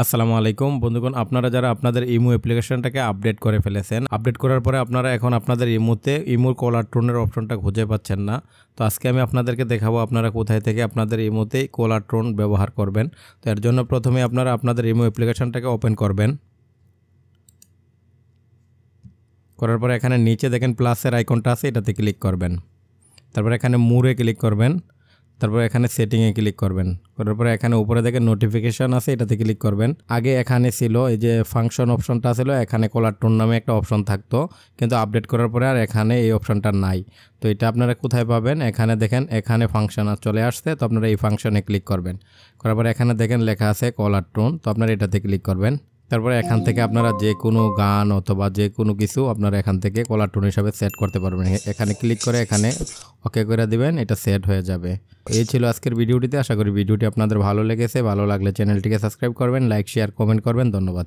আসসালামু আলাইকুম বন্ধুগণ, আপনারা যারা আপনাদের ইমো অ্যাপ্লিকেশনটাকে আপডেট করে ফেলেছেন, আপডেট করার পরে আপনারা এখন আপনাদের ইমোতে ইমোর কলার টোনের অপশনটা খুঁজে পাচ্ছেন না। তো আজকে আমি আপনাদেরকে দেখাবো আপনারা কোথায় থেকে আপনাদের ইমোতে কলার টোন ব্যবহার করবেন। তো এর জন্য প্রথমে আপনারা আপনাদের ইমো অ্যাপ্লিকেশনটাকে ওপেন করবেন। করার পরে এখানে নিচে দেখেন প্লাসের আইকনটা আছে, এটাতে ক্লিক করবেন। তারপর এখানে মোরে ক্লিক করবেন। তারপর এখানে সেটিংয়ে ক্লিক করবেন। করার পরে এখানে উপরে দেখেন নোটিফিকেশন আছে, এটাতে ক্লিক করবেন। আগে এখানে ছিল এই যে ফাংশন অপশনটা ছিল, এখানে কলার টোন নামে একটা অপশন থাকতো, কিন্তু আপডেট করার পরে আর এখানে এই অপশনটা নাই। তো এটা আপনারা কোথায় পাবেন? এখানে দেখেন এখানে ফাংশন চলে আসছে, তো আপনারা এই ফাংশনে ক্লিক করবেন। করার পরে এখানে দেখেন লেখা আছে কলার টোন, তো আপনারা এটাতে ক্লিক করবেন। তারপরে এখান থেকে আপনারা যে কোনো গান অথবা যে কোনো কিছু আপনারা এখান থেকে কলার টোন হিসাবে সেট করতে পারবেন। এখানে ক্লিক করে এখানে ওকে করে দিবেন, এটা সেট হয়ে যাবে। এই ছিল আজকের ভিডিওটিতে। আশা করি ভিডিওটি আপনাদের ভালো লেগেছে। ভালো লাগলে চ্যানেলটিকে সাবস্ক্রাইব করবেন, লাইক শেয়ার কমেন্ট করবেন। ধন্যবাদ।